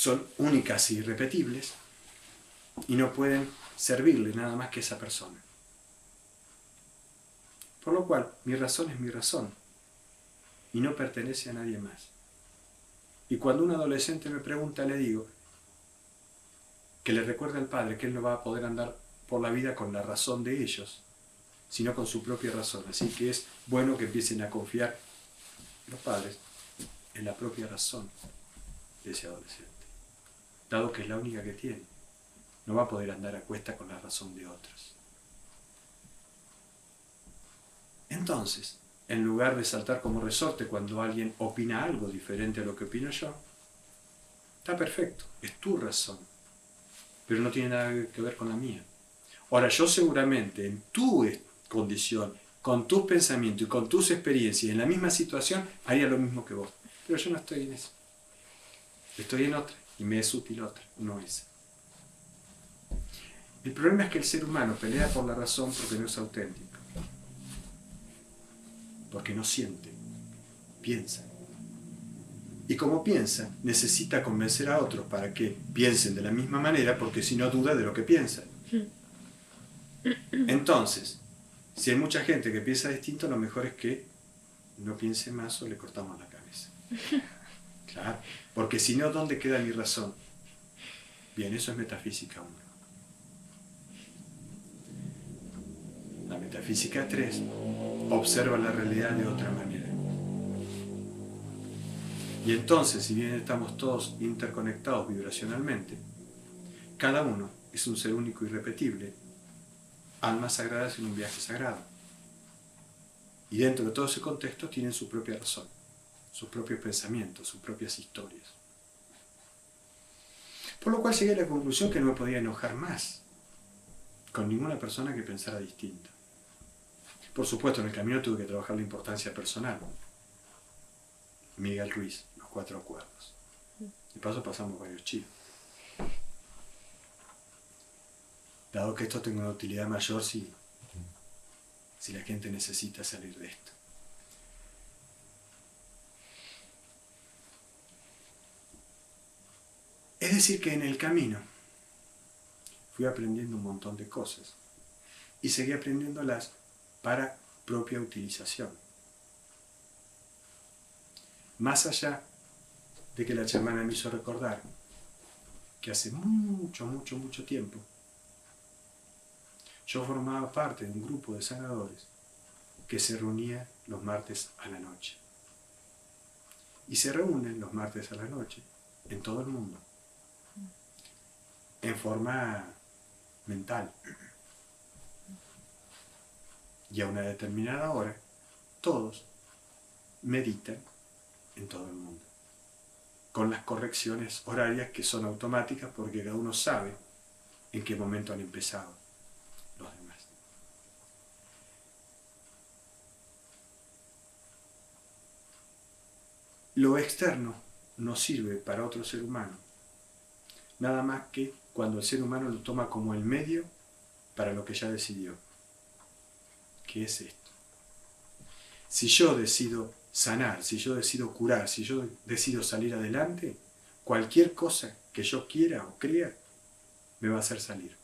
son únicas e irrepetibles y no pueden servirle nada más que esa persona. Por lo cual, mi razón es mi razón y no pertenece a nadie más. Y cuando un adolescente me pregunta, le digo que le recuerde al padre que él no va a poder andar por la vida con la razón de ellos, sino con su propia razón. Así que es bueno que empiecen a confiar los padres en la propia razón de ese adolescente, dado que es la única que tiene. No va a poder andar a cuesta con la razón de otros. Entonces, en lugar de saltar como resorte cuando alguien opina algo diferente a lo que opino yo, está perfecto, es tu razón, pero no tiene nada que ver con la mía. Ahora, yo seguramente en tu condición, con tus pensamientos y con tus experiencias, en la misma situación, haría lo mismo que vos. Pero yo no estoy en eso. Estoy en otra, y me es útil otra, no esa. El problema es que el ser humano pelea por la razón porque no es auténtico. Porque no siente, piensa. Y como piensa, necesita convencer a otros para que piensen de la misma manera, porque si no duda de lo que piensan. Entonces, si hay mucha gente que piensa distinto, lo mejor es que no piense más o le cortamos la cabeza. Claro, porque si no, ¿dónde queda mi razón? Bien, eso es metafísica 1. La metafísica 3 observa la realidad de otra manera. Y entonces, si bien estamos todos interconectados vibracionalmente, cada uno es un ser único y irrepetible, almas sagradas en un viaje sagrado. Y dentro de todo ese contexto tienen su propia razón, sus propios pensamientos, sus propias historias. Por lo cual llegué a la conclusión que no me podía enojar más con ninguna persona que pensara distinto. Por supuesto, en el camino tuve que trabajar la importancia personal. Miguel Ruiz, los 4 acuerdos. De paso pasamos varios chicos. Dado que esto tenga una utilidad mayor si la gente necesita salir de esto. Es decir, que en el camino fui aprendiendo un montón de cosas y seguí aprendiéndolas para propia utilización. Más allá de que la chamana me hizo recordar que hace mucho tiempo yo formaba parte de un grupo de sanadores que se reunía los martes a la noche. Y se reúnen los martes a la noche en todo el mundo, en forma mental. Y a una determinada hora, todos meditan en todo el mundo, con las correcciones horarias que son automáticas porque cada uno sabe en qué momento han empezado los demás. Lo externo no sirve para otro ser humano, nada más que cuando el ser humano lo toma como el medio para lo que ya decidió. ¿Qué es esto? Si yo decido sanar, si yo decido curar, si yo decido salir adelante, cualquier cosa que yo quiera o crea me va a hacer salir.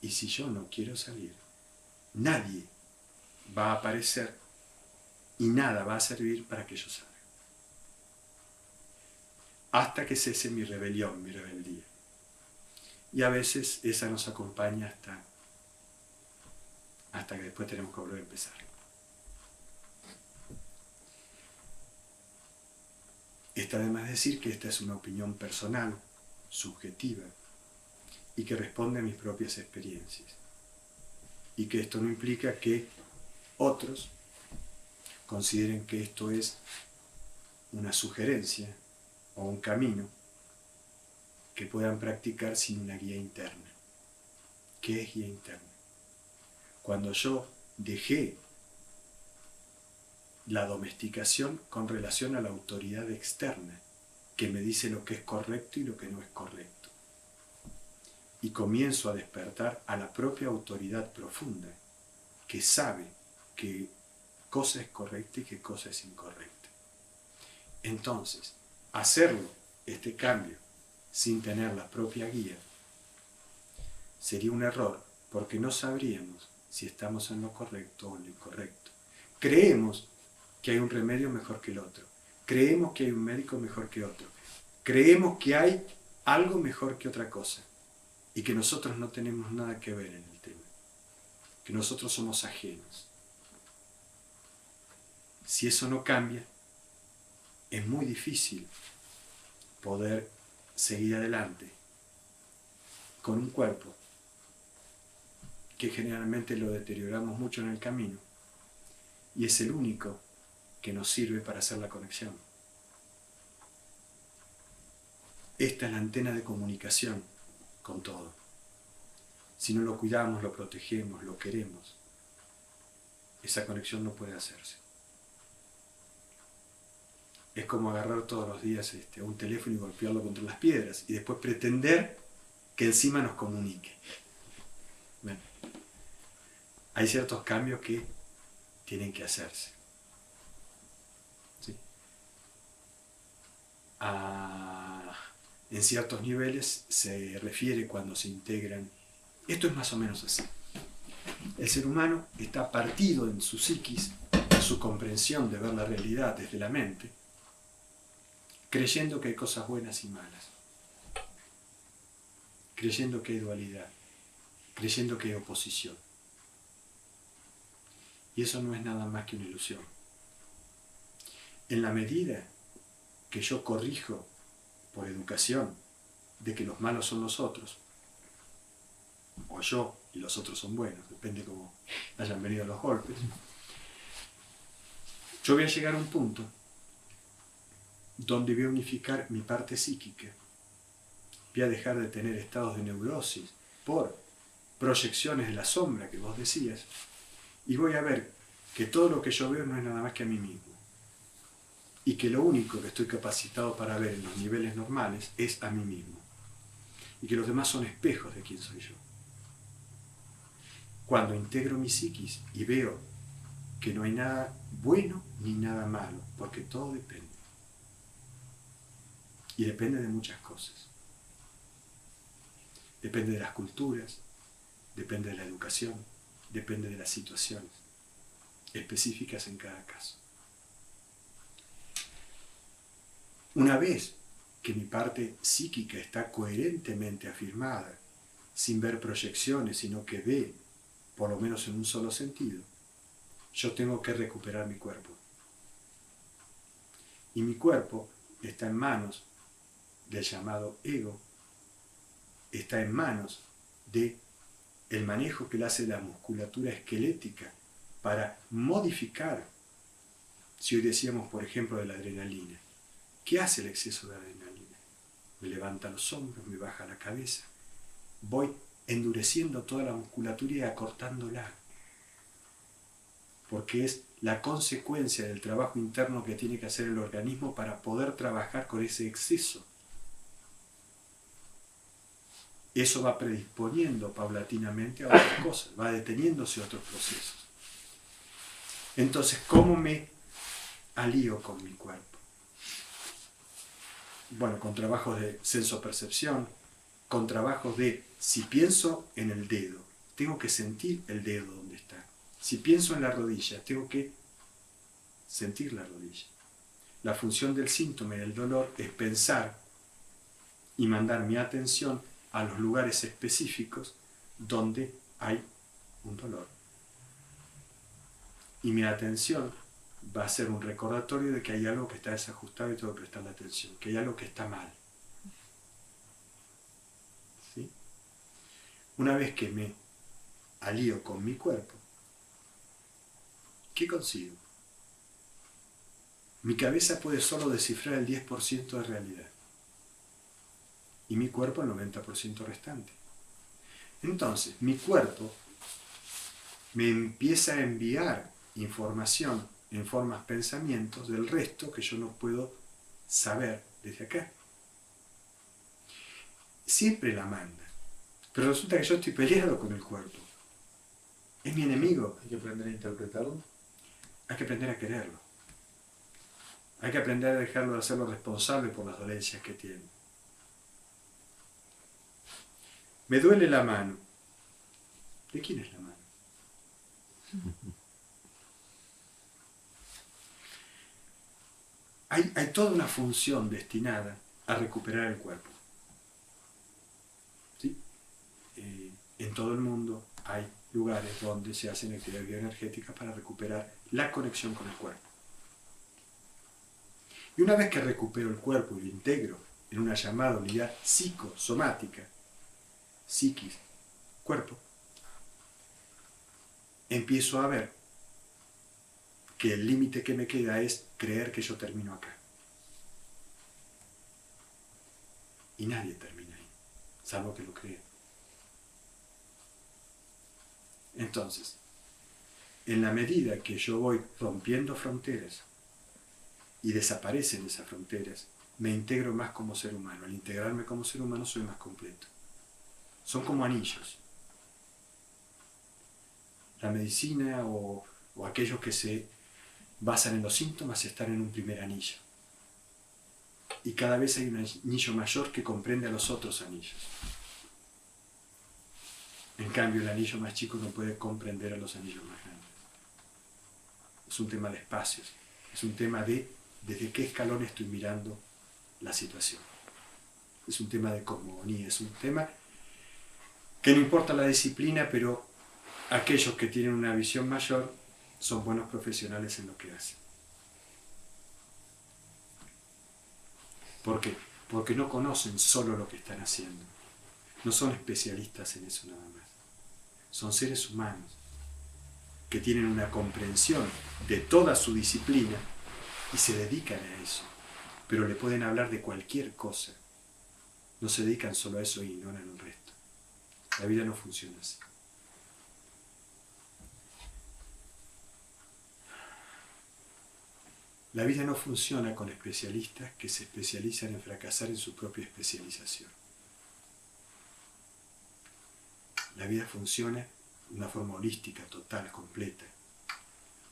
Y si yo no quiero salir, nadie va a aparecer y nada va a servir para que yo salga. Hasta que cese mi rebelión, mi rebeldía. Y a veces esa nos acompaña hasta que después tenemos que volver a empezar. Está de más decir que esta es una opinión personal, subjetiva, y que responde a mis propias experiencias. Y que esto no implica que otros consideren que esto es una sugerencia o un camino que puedan practicar sin una guía interna. ¿Qué es guía interna? Cuando yo dejé la domesticación con relación a la autoridad externa, que me dice lo que es correcto y lo que no es correcto. Y comienzo a despertar a la propia autoridad profunda, que sabe qué cosa es correcta y qué cosa es incorrecta. Entonces, hacerlo este cambio sin tener la propia guía, sería un error, porque no sabríamos si estamos en lo correcto o en lo incorrecto. Creemos que hay un remedio mejor que el otro. Creemos que hay un médico mejor que otro. Creemos que hay algo mejor que otra cosa. Y que nosotros no tenemos nada que ver en el tema. Que nosotros somos ajenos. Si eso no cambia, es muy difícil poder seguir adelante con un cuerpo que generalmente lo deterioramos mucho en el camino y es el único que nos sirve para hacer la conexión. Esta es la antena de comunicación con todo. Si no lo cuidamos, lo protegemos, lo queremos, esa conexión no puede hacerse. Es como agarrar todos los días un teléfono y golpearlo contra las piedras y después pretender que encima nos comunique. Bueno, hay ciertos cambios que tienen que hacerse. ¿Sí? En ciertos niveles se refiere cuando se integran. Esto es más o menos así. El ser humano está partido en su psiquis, en su comprensión de ver la realidad desde la mente, creyendo que hay cosas buenas y malas, creyendo que hay dualidad, creyendo que hay oposición. Y eso no es nada más que una ilusión. En la medida que yo corrijo por educación de que los malos son los otros, o yo y los otros son buenos, depende cómo hayan venido los golpes, yo voy a llegar a un punto donde voy a unificar mi parte psíquica, voy a dejar de tener estados de neurosis por proyecciones de la sombra que vos decías, y voy a ver que todo lo que yo veo no es nada más que a mí mismo, y que lo único que estoy capacitado para ver en los niveles normales es a mí mismo, y que los demás son espejos de quién soy yo. Cuando integro mi psiquis y veo que no hay nada bueno ni nada malo, porque todo depende. Y depende de muchas cosas. Depende de las culturas, depende de la educación, depende de las situaciones específicas en cada caso. Una vez que mi parte psíquica está coherentemente afirmada, sin ver proyecciones, sino que ve, por lo menos en un solo sentido, yo tengo que recuperar mi cuerpo. Y mi cuerpo está en manos del llamado ego, está en manos de el manejo que le hace la musculatura esquelética para modificar, si hoy decíamos por ejemplo de la adrenalina, ¿qué hace el exceso de adrenalina? Me levanta los hombros, me baja la cabeza, voy endureciendo toda la musculatura y acortándola, porque es la consecuencia del trabajo interno que tiene que hacer el organismo para poder trabajar con ese exceso. Eso va predisponiendo paulatinamente a otras cosas, va deteniéndose otros procesos. Entonces, ¿cómo me alío con mi cuerpo? Bueno, con trabajos de sensopercepción, con trabajos de, si pienso en el dedo, tengo que sentir el dedo donde está. Si pienso en la rodilla, tengo que sentir la rodilla. La función del síntoma y del dolor es pensar y mandar mi atención a los lugares específicos donde hay un dolor. Y mi atención va a ser un recordatorio de que hay algo que está desajustado y tengo que prestarle atención, que hay algo que está mal. ¿Sí? Una vez que me alío con mi cuerpo, ¿qué consigo? Mi cabeza puede solo descifrar el 10% de realidad y mi cuerpo el 90% restante. Entonces, mi cuerpo me empieza a enviar información en formas pensamientos del resto que yo no puedo saber desde acá. Siempre la manda, pero resulta que yo estoy peleado con el cuerpo. Es mi enemigo. Hay que aprender a interpretarlo. Hay que aprender a quererlo. Hay que aprender a dejarlo de hacerlo responsable por las dolencias que tiene. Me duele la mano. ¿De quién es la mano? Hay toda una función destinada a recuperar el cuerpo. ¿Sí? En todo el mundo hay lugares donde se hacen actividades bioenergéticas para recuperar la conexión con el cuerpo. Y una vez que recupero el cuerpo y lo integro en una llamada unidad psicosomática, psiquis, cuerpo, empiezo a ver que el límite que me queda es creer que yo termino acá. Y nadie termina ahí, salvo que lo cree. Entonces, en la medida que yo voy rompiendo fronteras y desaparecen esas fronteras, me integro más como ser humano. Al integrarme como ser humano soy más completo. Son como anillos. La medicina o aquellos que se basan en los síntomas están en un primer anillo. Y cada vez hay un anillo mayor que comprende a los otros anillos. En cambio, el anillo más chico no puede comprender a los anillos más grandes. Es un tema de espacios. Es un tema de desde qué escalón estoy mirando la situación. Es un tema de cosmogonía. Es un tema que no importa la disciplina, pero aquellos que tienen una visión mayor son buenos profesionales en lo que hacen. ¿Por qué? Porque no conocen solo lo que están haciendo. No son especialistas en eso nada más. Son seres humanos que tienen una comprensión de toda su disciplina y se dedican a eso. Pero le pueden hablar de cualquier cosa. No se dedican solo a eso e ignoran el resto. La vida no funciona así. La vida no funciona con especialistas que se especializan en fracasar en su propia especialización. La vida funciona de una forma holística, total, completa,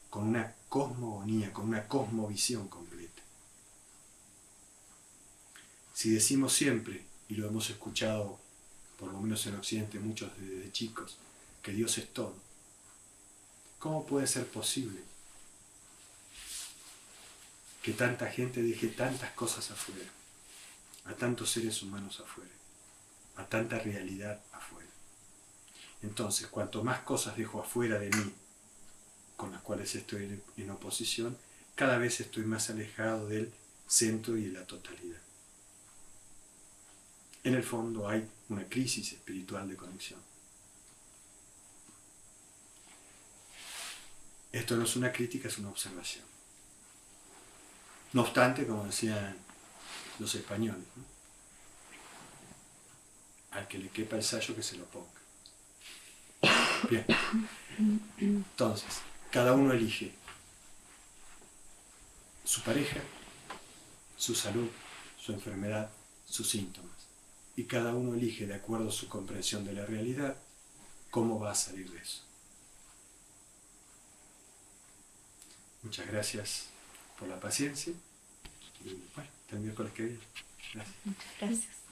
con una cosmogonía, con una cosmovisión completa. Si decimos siempre, y lo hemos escuchado, por lo menos en Occidente, muchos desde chicos, que Dios es todo, ¿cómo puede ser posible que tanta gente deje tantas cosas afuera, a tantos seres humanos afuera, a tanta realidad afuera? Entonces, cuanto más cosas dejo afuera de mí, con las cuales estoy en oposición, cada vez estoy más alejado del centro y de la totalidad. En el fondo hay una crisis espiritual de conexión. Esto no es una crítica, es una observación. No obstante, como decían los españoles, ¿no? Al que le quepa el sayo que se lo ponga. Bien. Entonces, cada uno elige su pareja, su salud, su enfermedad, sus síntomas. Y cada uno elige, de acuerdo a su comprensión de la realidad, cómo va a salir de eso. Muchas gracias por la paciencia y bueno, hasta el miércoles que viene. Gracias. Muchas gracias.